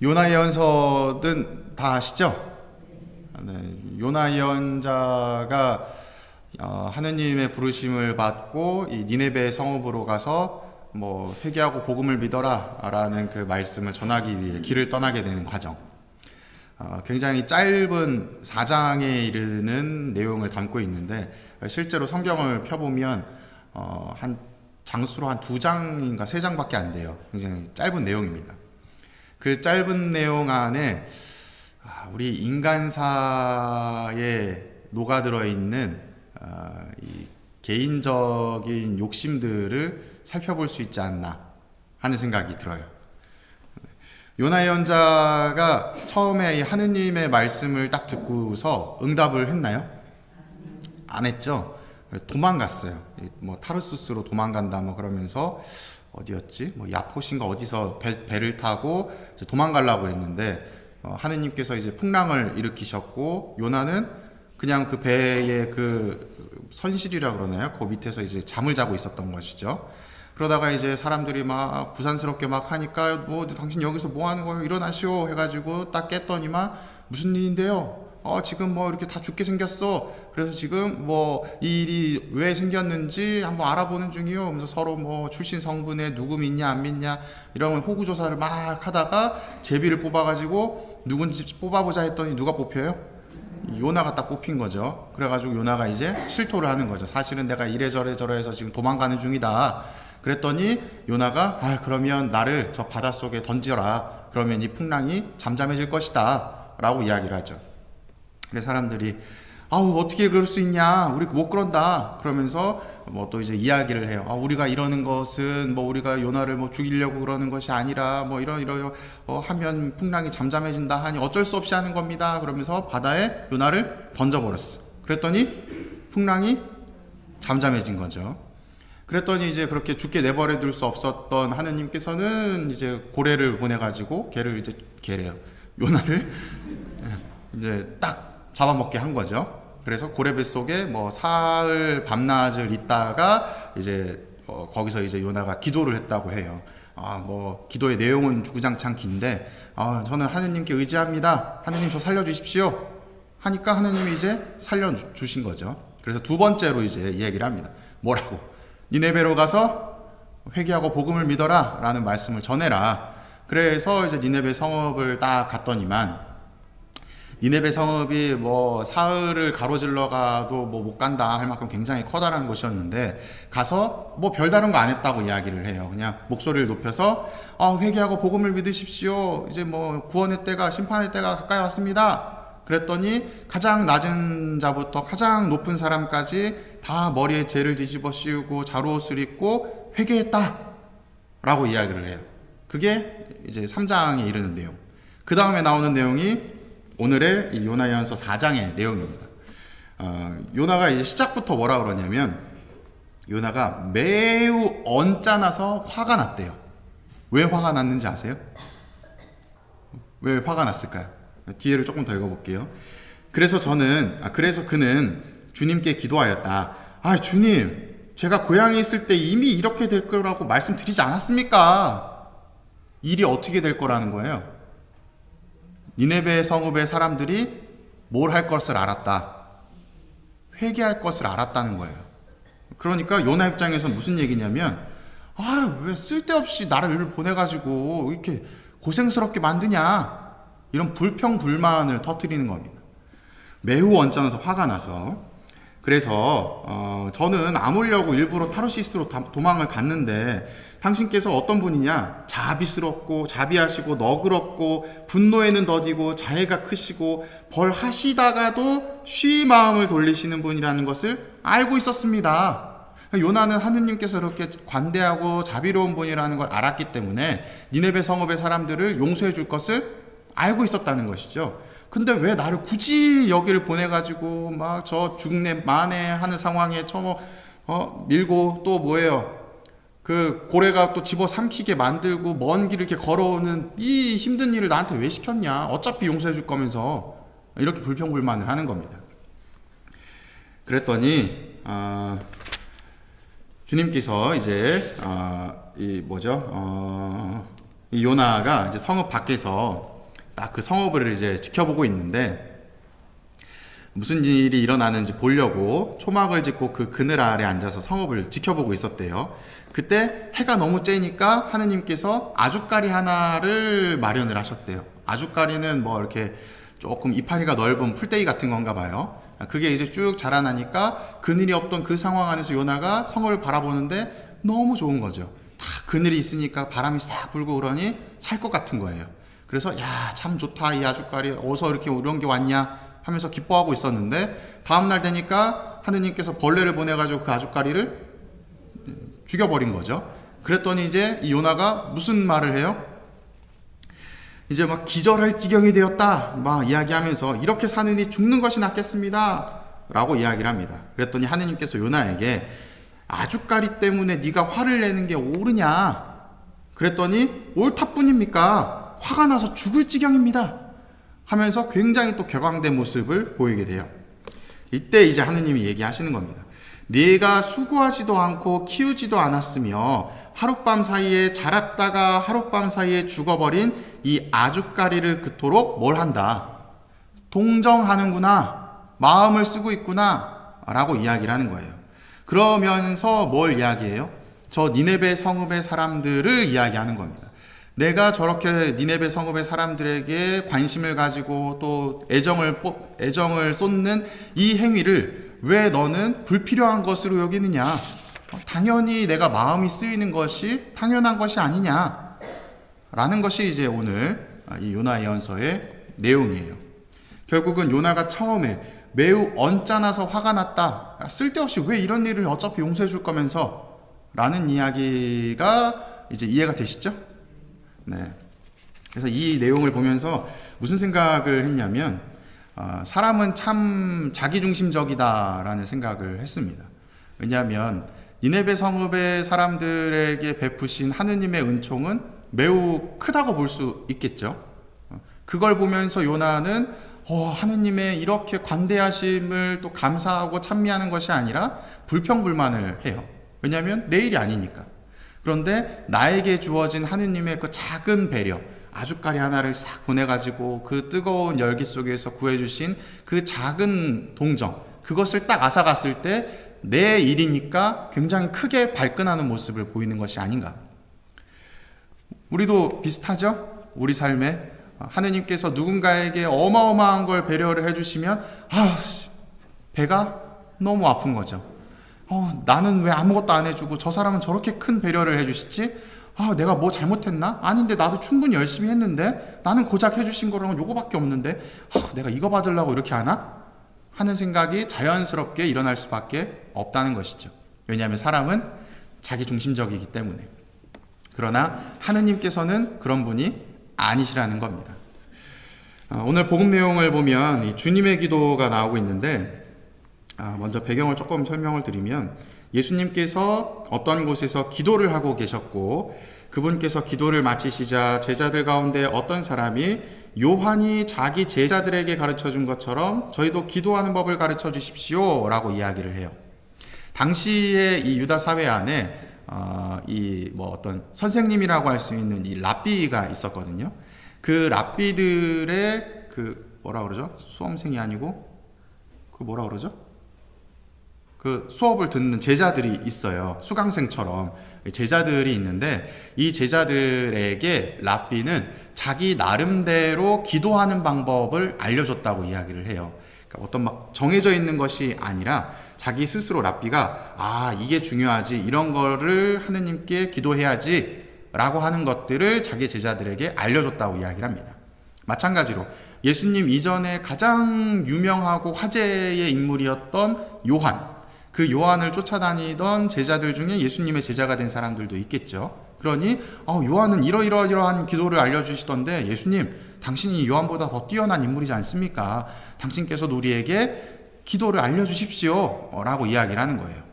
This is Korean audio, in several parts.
요나 예언서는 다 아시죠? 네, 요나 예언자가 하느님의 부르심을 받고 이 니네베 성읍으로 가서 뭐 회개하고 복음을 믿어라라는 그 말씀을 전하기 위해 길을 떠나게 되는 과정. 굉장히 짧은 4장에 이르는 내용을 담고 있는데 실제로 성경을 펴보면 한 장수로 한 2장인가 3장밖에 안 돼요. 굉장히 짧은 내용입니다. 그 짧은 내용 안에 우리 인간사에 녹아들어 있는 이 개인적인 욕심들을 살펴볼 수 있지 않나 하는 생각이 들어요. 요나 예언자가 처음에 하느님의 말씀을 딱 듣고서 응답을 했나요? 안 했죠. 도망갔어요. 뭐 타르수스로 도망간다 뭐 그러면서 어디였지? 뭐 야포신가 어디서 배를 타고 도망가려고 했는데 하느님께서 이제 풍랑을 일으키셨고 요나는 그냥 그 배의 그 선실이라 그러나요? 그 밑에서 이제 잠을 자고 있었던 것이죠. 그러다가 이제 사람들이 막 부산스럽게 막 하니까 뭐 당신 여기서 뭐 하는 거예요? 일어나시오 해가지고 딱 깼더니만 무슨 일인데요? 지금 뭐 이렇게 다 죽게 생겼어. 그래서 지금 뭐 이 일이 왜 생겼는지 한번 알아보는 중이요. 그래서 서로 뭐 출신 성분에 누구 믿냐 안 믿냐 이런 호구조사를 막 하다가 제비를 뽑아가지고 누군지 뽑아보자 했더니 누가 뽑혀요? 요나가 딱 뽑힌 거죠. 그래가지고 요나가 이제 실토를 하는 거죠. 사실은 내가 이래저래 저래해서 지금 도망가는 중이다. 그랬더니 요나가 그러면 나를 저 바닷속에 던져라. 그러면 이 풍랑이 잠잠해질 것이다 라고 이야기를 하죠. 그래서 사람들이 어떻게 그럴 수 있냐, 우리 못 그런다 그러면서 뭐 또 이제 이야기를 해요. 우리가 이러는 것은 뭐 우리가 요나를 뭐 죽이려고 그러는 것이 아니라 뭐 이러 하면 풍랑이 잠잠해진다 하니 어쩔 수 없이 하는 겁니다. 그러면서 바다에 요나를 던져버렸어. 그랬더니 풍랑이 잠잠해진 거죠. 그랬더니 이제 그렇게 죽게 내버려 둘 수 없었던 하느님께서는 이제 고래를 보내가지고 개래요. 요나를 이제 딱 잡아먹게 한 거죠. 그래서 고래 뱃속에 뭐 사흘 밤낮을 있다가 이제 거기서 이제 요나가 기도를 했다고 해요. 뭐 기도의 내용은 주구장창 긴데 저는 하느님께 의지합니다. 하느님 저 살려주십시오. 하니까 하느님이 이제 살려주신 거죠. 그래서 두 번째로 이제 이 얘기를 합니다. 뭐라고? 니네베로 가서 회개하고 복음을 믿어라 라는 말씀을 전해라. 그래서 이제 니네베 성읍을 딱 갔더니만 니네베 성읍이 뭐 사흘을 가로질러 가도 뭐 못 간다 할 만큼 굉장히 커다란 곳이었는데 가서 뭐 별다른 거 안 했다고 이야기를 해요. 그냥 목소리를 높여서 회개하고 복음을 믿으십시오. 이제 뭐 구원의 때가 심판의 때가 가까이 왔습니다. 그랬더니 가장 낮은 자부터 가장 높은 사람까지 다 머리에 죄를 뒤집어 씌우고 자루옷을 입고 회개했다 라고 이야기를 해요. 그게 이제 3장에 이르는 내용. 그 다음에 나오는 내용이 오늘의 이 요나 예언서 4장의 내용입니다. 요나가 이제 시작부터 뭐라 그러냐면 요나가 매우 언짢아서 화가 났대요. 왜 화가 났는지 아세요? 왜 화가 났을까요? 뒤에를 조금 더 읽어볼게요. 그래서 그는 주님께 기도하였다. 주님, 제가 고향에 있을 때 이미 이렇게 될 거라고 말씀드리지 않았습니까? 일이 어떻게 될 거라는 거예요. 니네베 성읍의 사람들이 뭘 할 것을 알았다. 회개할 것을 알았다는 거예요. 그러니까 요나 입장에서 무슨 얘기냐면 왜 쓸데없이 나를 보내가지고 이렇게 고생스럽게 만드냐, 이런 불평불만을 터뜨리는 겁니다. 매우 언짢아서 화가 나서. 그래서 저는 아물려고 일부러 타르시스로 도망을 갔는데 당신께서 어떤 분이냐? 자비스럽고 자비하시고 너그럽고 분노에는 더디고 자애가 크시고 벌하시다가도 쉬 마음을 돌리시는 분이라는 것을 알고 있었습니다. 요나는 하느님께서 이렇게 관대하고 자비로운 분이라는 걸 알았기 때문에 니네베 성읍의 사람들을 용서해 줄 것을 알고 있었다는 것이죠. 근데 왜 나를 굳이 여기를 보내가지고 막 저 죽네 마네 하는 상황에 밀고 또 뭐예요? 그 고래가 또 집어 삼키게 만들고 먼 길을 이렇게 걸어오는 이 힘든 일을 나한테 왜 시켰냐? 어차피 용서해 줄 거면서 이렇게 불평불만을 하는 겁니다. 그랬더니 주님께서 이제 이 요나가 이제 성읍 밖에서 딱 그 성읍을 이제 지켜보고 있는데 무슨 일이 일어나는지 보려고 초막을 짓고 그 그늘 아래 앉아서 성읍을 지켜보고 있었대요. 그때 해가 너무 쬐니까 하느님께서 아주까리 하나를 마련을 하셨대요. 아주까리는 뭐 이렇게 조금 이파리가 넓은 풀떼기 같은 건가 봐요. 그게 이제 쭉 자라나니까 그늘이 없던 그 상황 안에서 요나가 성읍을 바라보는데 너무 좋은 거죠. 다 그늘이 있으니까 바람이 싹 불고 그러니 살 것 같은 거예요. 그래서 야, 참 좋다 이 아주까리, 어서 이렇게 이런 게 왔냐 하면서 기뻐하고 있었는데 다음날 되니까 하느님께서 벌레를 보내가지고 그 아주까리를 죽여버린 거죠. 그랬더니 이제 이 요나가 무슨 말을 해요? 이제 막 기절할 지경이 되었다 막 이야기하면서 이렇게 사느니 죽는 것이 낫겠습니다 라고 이야기를 합니다. 그랬더니 하느님께서 요나에게 아주까리 때문에 네가 화를 내는 게 옳으냐? 그랬더니 옳다뿐입니까? 화가 나서 죽을 지경입니다 하면서 굉장히 또 격앙된 모습을 보이게 돼요. 이때 이제 하느님이 얘기하시는 겁니다. 네가 수고하지도 않고 키우지도 않았으며 하룻밤 사이에 자랐다가 하룻밤 사이에 죽어버린 이 아주까리를 그토록 뭘 한다? 동정하는구나, 마음을 쓰고 있구나 라고 이야기를 하는 거예요. 그러면서 뭘 이야기해요? 저 니네베 성읍의 사람들을 이야기하는 겁니다. 내가 저렇게 니네베 성읍의 사람들에게 관심을 가지고 또 애정을 쏟는 이 행위를 왜 너는 불필요한 것으로 여기느냐? 당연히 내가 마음이 쓰이는 것이 당연한 것이 아니냐? 라는 것이 이제 오늘 이 요나 예언서의 내용이에요. 결국은 요나가 처음에 매우 언짢아서 화가 났다. 쓸데없이 왜 이런 일을 어차피 용서해 줄 거면서 라는 이야기가 이제 이해가 되시죠? 네. 그래서 이 내용을 보면서 무슨 생각을 했냐면 사람은 참 자기중심적이다라는 생각을 했습니다. 왜냐하면 니네베 성읍의 사람들에게 베푸신 하느님의 은총은 매우 크다고 볼 수 있겠죠. 그걸 보면서 요나는 하느님의 이렇게 관대하심을 또 감사하고 찬미하는 것이 아니라 불평불만을 해요. 왜냐하면 내 일이 아니니까. 그런데 나에게 주어진 하느님의 그 작은 배려, 아주까리 하나를 싹 보내가지고 그 뜨거운 열기 속에서 구해주신 그 작은 동정, 그것을 딱 앗아갔을 때 내 일이니까 굉장히 크게 발끈하는 모습을 보이는 것이 아닌가. 우리도 비슷하죠? 우리 삶에 하느님께서 누군가에게 어마어마한 걸 배려를 해주시면 배가 너무 아픈 거죠. 나는 왜 아무것도 안 해주고 저 사람은 저렇게 큰 배려를 해주시지? 내가 뭐 잘못했나? 아닌데 나도 충분히 열심히 했는데 나는 고작 해주신 거랑 요거밖에 없는데 내가 이거 받으려고 이렇게 하나? 하는 생각이 자연스럽게 일어날 수밖에 없다는 것이죠. 왜냐하면 사람은 자기중심적이기 때문에. 그러나 하느님께서는 그런 분이 아니시라는 겁니다. 오늘 복음 내용을 보면 이 주님의 기도가 나오고 있는데 먼저 배경을 조금 설명을 드리면 예수님께서 어떤 곳에서 기도를 하고 계셨고 그분께서 기도를 마치시자 제자들 가운데 어떤 사람이 요한이 자기 제자들에게 가르쳐준 것처럼 저희도 기도하는 법을 가르쳐 주십시오 라고 이야기를 해요. 당시에 이 유다 사회 안에 어떤 선생님이라고 할 수 있는 이 랍비가 있었거든요. 그 랍비들의 뭐라 그러죠? 수험생이 아니고 뭐라 그러죠? 그 수업을 듣는 제자들이 있어요. 수강생처럼 제자들이 있는데 이 제자들에게 랍비는 자기 나름대로 기도하는 방법을 알려줬다고 이야기를 해요. 그러니까 어떤 막 정해져 있는 것이 아니라 자기 스스로 랍비가 이게 중요하지, 이런 거를 하느님께 기도해야지 라고 하는 것들을 자기 제자들에게 알려줬다고 이야기를 합니다. 마찬가지로 예수님 이전에 가장 유명하고 화제의 인물이었던 요한, 그 요한을 쫓아다니던 제자들 중에 예수님의 제자가 된 사람들도 있겠죠. 그러니 요한은 이러이러한 기도를 알려주시던데 예수님, 당신이 요한보다 더 뛰어난 인물이지 않습니까? 당신께서도 우리에게 기도를 알려주십시오 라고 이야기를 하는 거예요.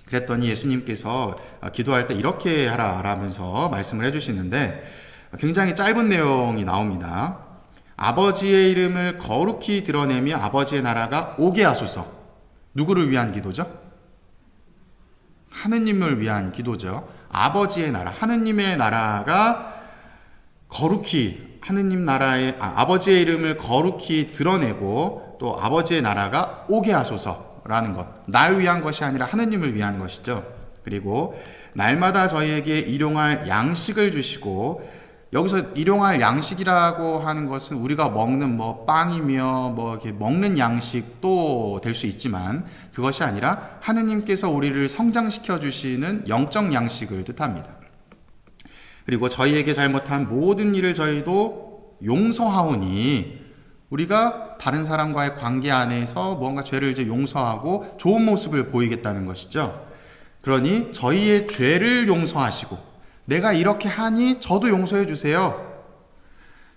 그랬더니 예수님께서 기도할 때 이렇게 하라 라면서 말씀을 해주시는데 굉장히 짧은 내용이 나옵니다. 아버지의 이름을 거룩히 드러내며 아버지의 나라가 오게 하소서. 누구를 위한 기도죠? 하느님을 위한 기도죠. 아버지의 나라, 하느님의 나라가 거룩히 하느님 나라의 아버지의 이름을 거룩히 드러내고 또 아버지의 나라가 오게 하소서라는 것. 날 위한 것이 아니라 하느님을 위한 것이죠. 그리고 날마다 저희에게 일용할 양식을 주시고, 여기서 일용할 양식이라고 하는 것은 우리가 먹는 뭐 빵이며 뭐 이렇게 먹는 양식도 될 수 있지만, 그것이 아니라 하느님께서 우리를 성장시켜 주시는 영적 양식을 뜻합니다. 그리고 저희에게 잘못한 모든 일을 저희도 용서하오니, 우리가 다른 사람과의 관계 안에서 무언가 죄를 이제 용서하고 좋은 모습을 보이겠다는 것이죠. 그러니 저희의 죄를 용서하시고, 내가 이렇게 하니 저도 용서해 주세요.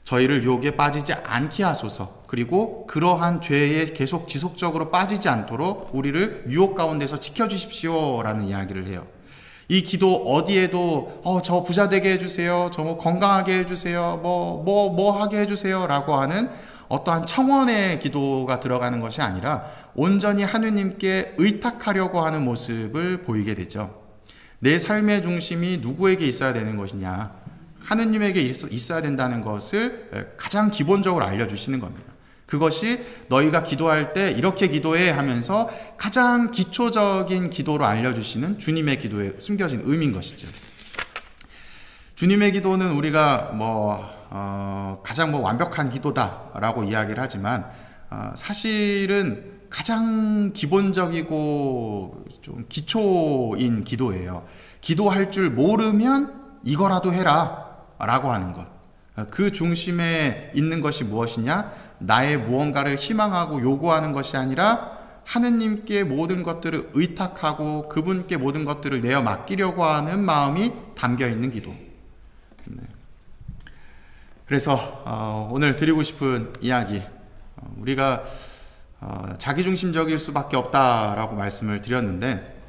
저희를 유혹에 빠지지 않게 하소서. 그리고 그러한 죄에 계속 지속적으로 빠지지 않도록 우리를 유혹 가운데서 지켜주십시오 라는 이야기를 해요. 이 기도 어디에도 저 부자 되게 해주세요, 저 뭐 건강하게 해주세요, 뭐 하게 해주세요 라고 하는 어떠한 청원의 기도가 들어가는 것이 아니라 온전히 하느님께 의탁하려고 하는 모습을 보이게 되죠. 내 삶의 중심이 누구에게 있어야 되는 것이냐, 하느님에게 있어야 된다는 것을 가장 기본적으로 알려주시는 겁니다. 그것이 너희가 기도할 때 이렇게 기도해 하면서 가장 기초적인 기도로 알려주시는 주님의 기도에 숨겨진 의미인 것이죠. 주님의 기도는 우리가 가장 완벽한 기도다라고 이야기를 하지만 사실은 가장 기본적이고 좀 기초인 기도예요. 기도할 줄 모르면 이거라도 해라 라고 하는 것. 그 중심에 있는 것이 무엇이냐? 나의 무언가를 희망하고 요구하는 것이 아니라 하느님께 모든 것들을 의탁하고 그분께 모든 것들을 내어 맡기려고 하는 마음이 담겨 있는 기도. 그래서 오늘 드리고 싶은 이야기, 우리가 자기중심적일 수밖에 없다라고 말씀을 드렸는데,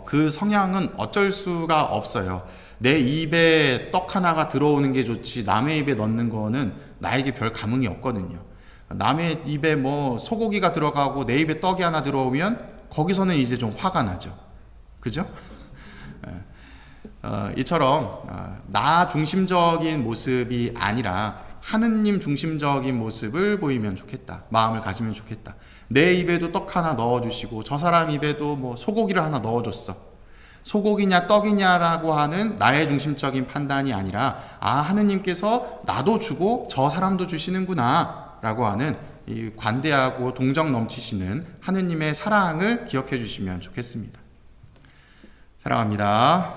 그 성향은 어쩔 수가 없어요. 내 입에 떡 하나가 들어오는 게 좋지 남의 입에 넣는 거는 나에게 별 감흥이 없거든요. 남의 입에 소고기가 들어가고 내 입에 떡이 하나 들어오면 거기서는 이제 좀 화가 나죠. 그죠? 이처럼 나 중심적인 모습이 아니라 하느님 중심적인 모습을 보이면 좋겠다. 마음을 가지면 좋겠다. 내 입에도 떡 하나 넣어주시고 저 사람 입에도 소고기를 하나 넣어줬어. 소고기냐 떡이냐라고 하는 나의 중심적인 판단이 아니라 하느님께서 나도 주고 저 사람도 주시는구나 라고 하는 이 관대하고 동정 넘치시는 하느님의 사랑을 기억해 주시면 좋겠습니다. 사랑합니다.